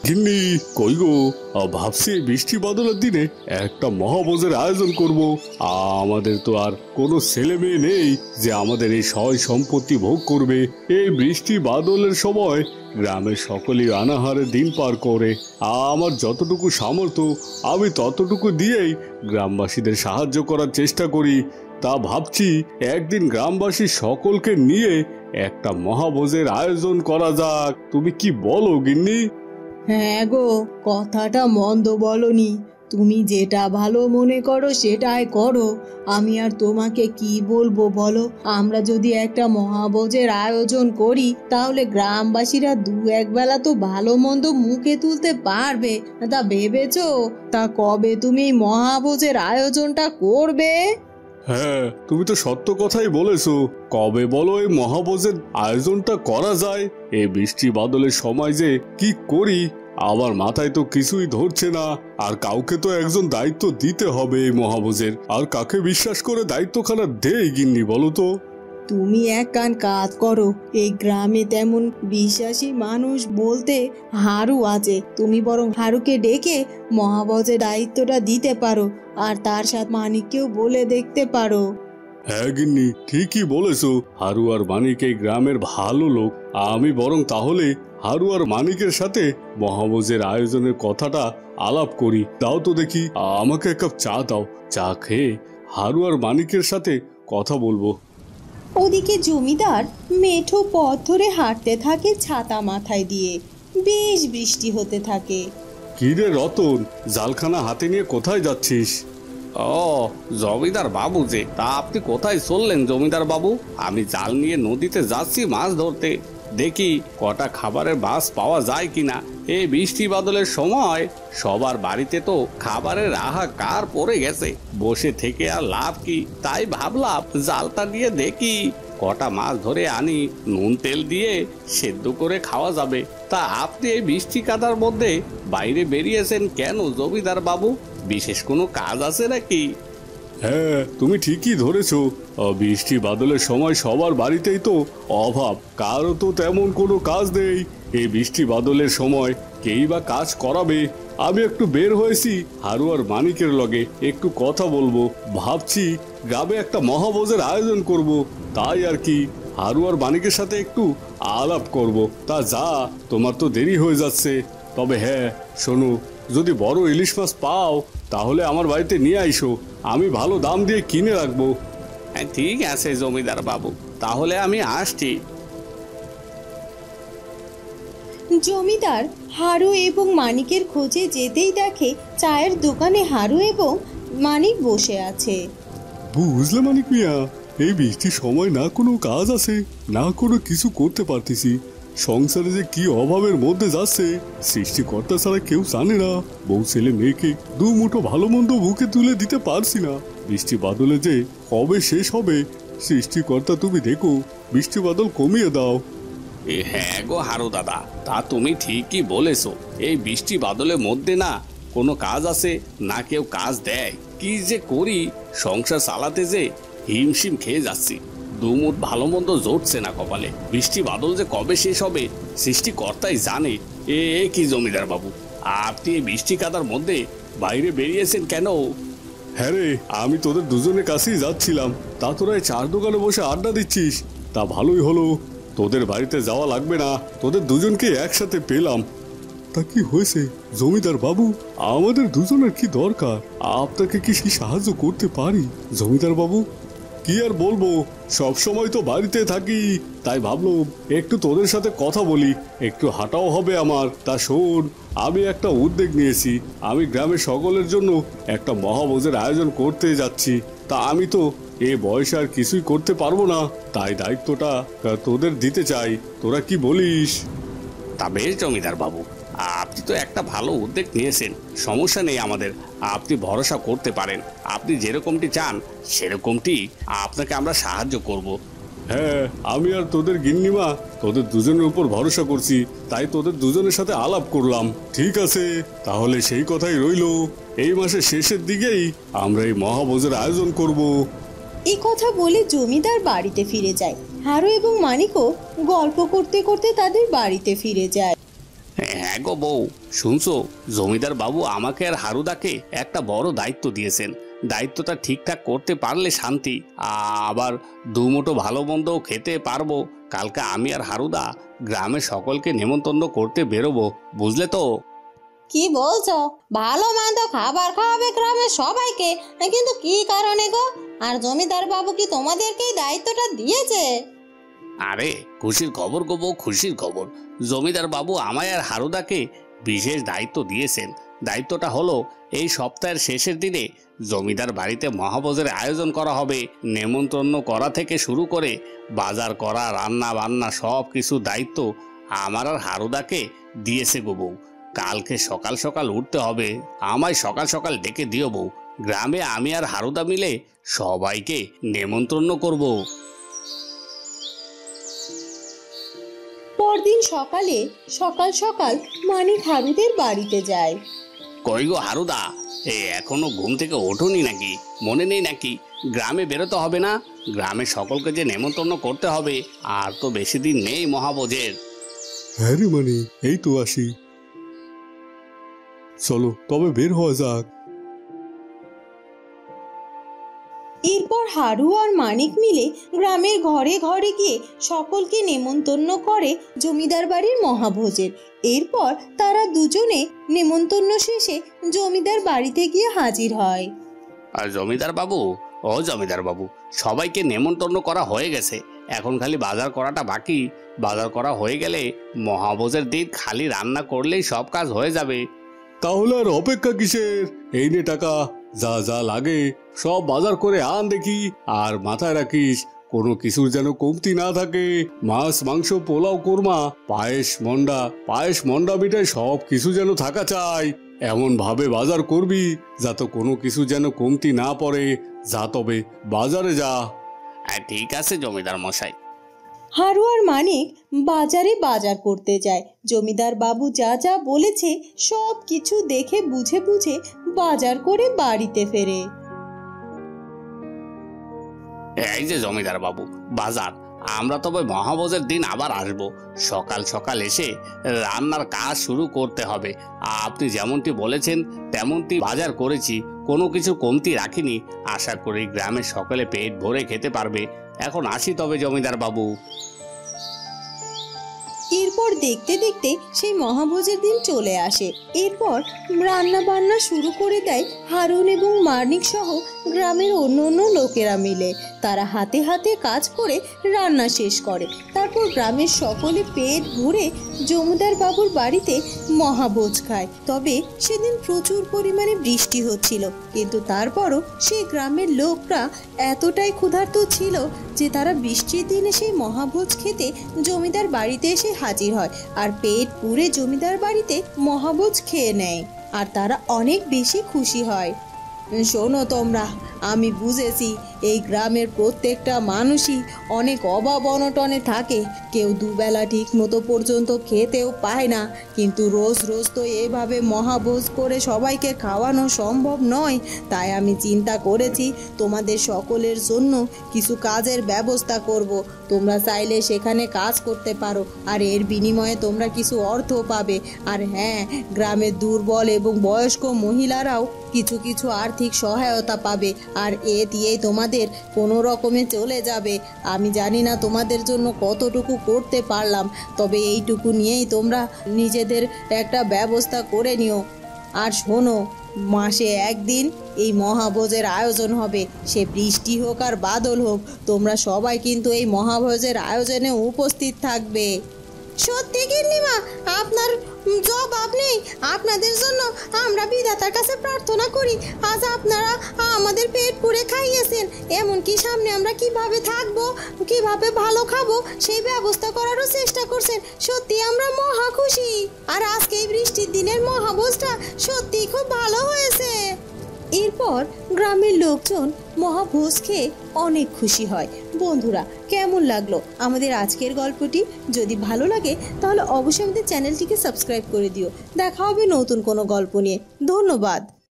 গিন্নি, কই গো? ভাবছি বৃষ্টি বাদলের দিনে একটা মহাভোজের আয়োজন করব। আমাদের তো আর কোনো ছেলে মেয়ে নেই যে আমাদের এই সয় সম্পত্তি ভোগ করবে। এই বৃষ্টি বাদলের সময় গ্রামের সকলেই অনাহারে দিন পার করে। আমার যতটুকু সামর্থ্য আমি ততটুকু দিয়েই গ্রামবাসীদের সাহায্য করার চেষ্টা করি। তা ভাবছি একদিন গ্রামবাসী সকলকে নিয়ে একটা মহাভোজের আয়োজন করা যাক। তুমি কি বলো গিন্নি? হ্যাঁ গো, কথাটা মন্দ বলনি। তুমি যেটা ভালো মনে করো সেটাই করো। আমি আর তোমাকে কি বলবো বলো? আমরা যদি একটা মহাভোজের আয়োজন করি তাহলে গ্রামবাসীরা দু এক বেলা তো ভালো মন্দ মুখে তুলতে পারবে। তা ভেবেছো? তা কবে তুমি মহাভোজের আয়োজনটা করবে? হ্যাঁ, তুমি তো সত্য কথাই বলেছো। কবে বলো এই মহাভোজের আয়োজনটা করা যায়? এই বৃষ্টি বাদলের সময় যে কি করি আমার মাথায় তো কিছুই ধরছে না। আর কাউকে তো একজন দায়িত্ব দিতে হবে এই মহাভোজের। আর কাকে বিশ্বাস করে দায়িত্বখানা দেই গিন্নি বলো তো? তুমি এক কাজ করো, এই গ্রামে তেমন বিশ্বাসী মানুষ বলতে হারু আছে। তুমি বরং হারুকে ডেকে মহাভোজের দায়িত্বটা দিতে পারো, আর তার সাথে মানিককেও বলে দেখতে পারো। হ্যাঁ গিন্নি, ঠিকই বলেছো। হারু আর মানিক এই গ্রামের ভালো লোক। আমি বরং তাহলে হারু আর মানিকের সাথে মহাভোজের আয়োজনের কথাটা আলাপ করি। দাও তো দেখি, আমাকে এক কাপ চা দাও। চা খেয়ে হারু আর মানিকের সাথে কথা বলবো। ওদিকে জমিদার মেঠো পথ ধরে হাঁটতে থাকে ছাতা মাথায় দিয়ে। বেশ বৃষ্টি হতে থাকে। কি রে রতন, জালখানা হাতে নিয়ে কোথায় যাচ্ছিস? ও জমিদার বাবু যে, তা আপনি কোথায় চললেন জমিদার বাবু? আমি জাল নিয়ে নদীতে যাচ্ছি মাছ ধরতে। দেখি কটা খাবারের বাস পাওয়া যায় কিনা। এই বৃষ্টি বাদলের সময় সবার বাড়িতে তো খাবারের হাহাকার পড়ে গেছে। বসে থেকে আর লাভ কি, তাই ভাবলাম জালটা নিয়ে দেখি কটা মাছ ধরে আনি, নুন তেল দিয়ে সেদ্ধ করে খাওয়া যাবে। তা আপনি এই বৃষ্টি কাদার মধ্যে বাইরে বেরিয়েছেন কেন জমিদার বাবু? বিশেষ কোনো কাজ আছে নাকি? হ্যাঁ, তুমি ঠিকই ধরেছো। বৃষ্টি বাদলের সময় সবার বাড়িতেই তো অভাব, কারও তো তেমন কোনো কাজ নেই। এই বৃষ্টি বাদলের সময় কেই বা কাজ করাবে। আমি একটু বের হয়েছি হারু আর মানিকের লগে একটু কথা বলবো। ভাবছি গ্রামে একটা মহাভোজের আয়োজন করব, তাই আর কি হারু আর মানিকের সাথে একটু আলাপ করব। তা যা, তোমার তো দেরি হয়ে যাচ্ছে। তবে হ্যাঁ শোনো, যদি বড় ইলিশ মাছ পাও তাহলে আমার বাড়িতে নিয়ে আইসো। আমি ভালো দাম দিয়ে কিনে রাখবো। হ্যাঁ ঠিক আছে জমিদার বাবু, তাহলে আমি আসছি। জমিদার হারু এবং মানিকের খোঁজে যেতেই দেখে চায়ের দোকানে হারু এবং মানিক বসে আছে। বুঝলে মানিক মিয়া, এই বৃষ্টির সময় না কোনো কাজ আছে, না কোনো কিছু করতে পারতেছি। সংসারে যে কি অভাবের মধ্যে যাচ্ছে সৃষ্টিকর্তা ছাড়া কেউ জানে না। বউ ছেলে মেয়েকে দু মুঠো ভালো মন্দ মুখে তুলে দিতে পারছি না। বৃষ্টি বাদলে যে কবে শেষ হবে সৃষ্টিকর্তা তুমি দেখো, বৃষ্টি বাদল কমিয়ে দাও। হ্যাঁ গো হারু দাদা, তা তুমি ঠিকই বলেছো। এই বৃষ্টি বাদলের মধ্যে না কোনো কাজ আছে, না কেউ কাজ দেয়। কি যে করি, সংসার চালাতে যে হিমশিম খেয়ে যাচ্ছি। দুমুট ভালো মন্দ জুটছে না কপালে। বৃষ্টি বাদল যে কবে শেষ হবে সৃষ্টিকর্তাই জানে। কি জমিদার বাবু, আপনি এই বৃষ্টি কাদার মধ্যে বাইরে বেরিয়েছেন কেন? হ্যাঁ রে, আমি তোদের দুজনের কাছেই যাচ্ছিলাম। তা তোরা এই চার দোকানে বসে আড্ডা দিচ্ছিস, তা ভালোই হলো। তোদের বাড়িতে যাওয়া লাগবে না, তোদের দুজনকে একসাথে পেলাম। তা কি হয়েছে জমিদার বাবু? আমাদের দুজনের কি দরকার? আপনাকে কি সাহায্য করতে পারি জমিদার বাবু? কি আর বলবো, সব সময় তো বাড়িতে থাকি, তাই ভাবলাম একটু তোদের সাথে কথা বলি, একটু হাঁটাও হবে আমার। তা শোন, আমি একটা উদ্যোগ নিয়েছি। আমি গ্রামের সকলের জন্য একটা মহাভোজের আয়োজন করতে যাচ্ছি। তা আমি তো এ বয়সে আর কিছুই করতে পারবো না, তাই দায়িত্বটা তোদের দিতে চাই। তোরা কি বলিস? তা বেশ জমিদার বাবু, আপনি তো একটা ভালো উদ্যোগ নিয়েছেন। সমস্যা নেই আমাদের, আপনি ভরসা করতে পারেন। আপনি যেরকমটি চান সেরকমটি আপনাকে আমরা সাহায্য করব। হ্যাঁ, আমি আর তোদের গিন্নিমা তোদের দুজনের উপর ভরসা করছি, তাই তোদের দুজনের সাথে আলাপ করলাম। ঠিক আছে, তাহলে সেই কথাই রইল। এই মাসের শেষের দিকেই আমরা এই মহাভোজের আয়োজন করব। এই কথা বলে জমিদার বাড়িতে ফিরে যায়। হারু এবং মানিকও গল্প করতে করতে তাদের বাড়িতে ফিরে যায়। হ্যাঁ গো বউ, শুনছো? জমিদার বাবু আমাকে আর হারুদাকে একটা বড় দায়িত্ব দিয়েছেন। দায়িত্বটা ঠিকঠাক করতে পারলে শান্তি, আবার দুমুঠো ভালো মন্দও খেতে পারবো। কালকে আমি আর হারুদা গ্রামের সকলকে নেমন্তন্ন করতে বেরোবো, বুঝলে তো? কি বলছো? ভালো মন্দ খাবার খাওয়াবে গ্রামের সবাইকে, কিন্তু কি কারণে গো? আর জমিদার বাবু কি তোমাদেরকেই দায়িত্বটা দিয়েছে? আরে খুশির খবর গো বউ, খুশির খবর। জমিদার বাবু আমায় আর হারুদাকে বিশেষ দায়িত্ব দিয়েছেন। দায়িত্বটা হলো এই সপ্তাহের শেষের দিনে জমিদার বাড়িতে মহাভোজের আয়োজন করা হবে। নেমন্তন্ন করা থেকে শুরু করে বাজার করা, রান্না বান্না সব কিছু দায়িত্ব আমার আর হারুদাকে দিয়েছে গো বউ। কালকে সকাল সকাল উঠতে হবে, আমায় সকাল সকাল ডেকে দিও বউ। গ্রামে আমি আর হারুদা মিলে সবাইকে নেমন্তন্ন করব। পরদিন সকালে সকাল সকাল মানিক হারুদের বাড়িতে যায়। কই গো হারুদা, এখনো ঘুম থেকে ওঠোনি নাকি? মনে নেই নাকি গ্রামে বেরোতে হবে না? গ্রামে সকলকে যে নেমন্তন্ন করতে হবে, আর তো বেশি দিন নেই মহাভোজের। হ্যাঁ রে মানে, এই তো আসি। চলো তবে বের হওয়া যাক। এরপর হারু আর মানিক মিলে গ্রামের ঘরে ঘরে গিয়ে সকলকে নেমন্তন্ন করে জমিদার বাড়ির মহাভোজের। এরপর তারা দুজনে নেমন্তন্ন শেষে জমিদার বাড়িতে গিয়ে হাজির হয়। আর জমিদার বাবু, ও জমিদার বাবু, সবাইকে নেমন্তন্ন করা হয়ে গেছে, এখন খালি বাজার করাটা বাকি। বাজার করা হয়ে গেলে মহাভোজের দিন খালি রান্না করলেই সব কাজ হয়ে যাবে। তাহলে আর অপেক্ষা কিসের? এই নে টাকা, যা যা লাগে সব বাজার করে আন দেখি। আর মাথায় রাখিস, কোনো কিছুর যেন কমতি না থাকে। মাছ, মাংস, পোলাও, কোরমা, পায়েস, মন্ডা মিঠাই সব কিছু যেন থাকা চাই। এমন ভাবে বাজার করবি যাতে কোনো কিছু যেন কমতি না পড়ে। যা তবে বাজারে যা। ঠিক আছে জমিদার মশাই। হারু আর মানিক বাজারে বাজার করতে যায়। জমিদার বাবু যা যা বলেছে সব কিছু দেখে বুঝে বুঝে বাজার করে বাড়িতে ফেরে। এই যে জমিদার বাবু, বাজার। আমরা তবে মহাভোজের দিন আবার আসব। সকাল সকাল এসে রান্নার কাজ শুরু করতে হবে। আপনি যেমনটি বলেছেন তেমনটি বাজার করেছি, কোনো কিছু কমতি রাখিনি। আশা করি গ্রামের সকলে পেট ভরে খেতে পারবে। এখন আসি তবে জমিদার বাবু। এরপর দেখতে দেখতে সেই মহাভোজের দিন চলে আসে। এরপর রান্না বান্না শুরু করে দেয় হারুন এবং মানিক সহ গ্রামের অন্য অন্য লোকেরা মিলে। তারা হাতে হাতে কাজ করে রান্না শেষ করে। তারপর গ্রামের সকলে পেট ভরে জমিদার বাবুর বাড়িতে মহাভোজ খায়। তবে সেদিন প্রচুর পরিমাণে বৃষ্টি হচ্ছিল, কিন্তু তারপরও সেই গ্রামের লোকরা এতটাই ক্ষুধার্ত ছিল যে তারা বৃষ্টির দিনে সেই মহাভোজ খেতে জমিদার বাড়িতে এসে হাজির হয় আর পেট পুরে জমিদার বাড়িতে মহাভোজ খেয়ে নেয়। আর তারা অনেক বেশি খুশি হয়। শোনো তোমরা, আমি বুঝেছি এই গ্রামের প্রত্যেকটা মানুষই অনেক অভাব অনটনে থাকে। কেউ দুবেলা ঠিক মতো পর্যন্ত খেতেও পায় না, কিন্তু রোজ রোজ তো এভাবে মহাভোজ করে সবাইকে খাওয়ানো সম্ভব নয়। তাই আমি চিন্তা করেছি তোমাদের সকলের জন্য কিছু কাজের ব্যবস্থা করব। তোমরা চাইলে সেখানে কাজ করতে পারো, আর এর বিনিময়ে তোমরা কিছু অর্থ পাবে। আর হ্যাঁ, গ্রামের দুর্বল এবং বয়স্ক মহিলারাও কিছু কিছু আর্থিক সহায়তা পাবে, আর এ দিয়েই তোমাদের কোনো রকমে চলে যাবে। আমি জানি না তোমাদের জন্য কতটুকু করতে পারলাম, তবে এইটুকু নিয়েই তোমরা নিজেদের একটা ব্যবস্থা করে নিও। আর শোনো, মাসে একদিন এই মহাভোজের আয়োজন হবে, সে বৃষ্টি হোক আর বাদল হোক, তোমরা সবাই কিন্তু এই মহাভোজের আয়োজনে উপস্থিত থাকবে। সত্যি গিন্নিমা, আপনার জবাব নেই। আপনাদের জন্য আমরা বিধাতার কাছে প্রার্থনা করি আজ আপনারা আমাদের পেট পুরে খাইয়েছেন। এমনকি সামনে আমরা কিভাবে থাকবো, কিভাবে ভালো খাবো সেই ব্যবস্থা করারও চেষ্টা করছেন। সত্যি আমরা মহা খুশি। আর আজকে এই বৃষ্টির দিনের মহাভোজটা সত্যি খুব ভালো হয়েছে। এরপর গ্রামের লোকজন মহাভোজ খেয়ে অনেক খুশি হয়। বন্ধুরা, কেমন লাগলো আমাদের আজকের গল্পটি? যদি ভালো লাগে তাহলে অবশ্যই আমাদের চ্যানেলটিকে সাবস্ক্রাইব করে দিও। দেখা হবে নতুন কোনো গল্প নিয়ে। ধন্যবাদ।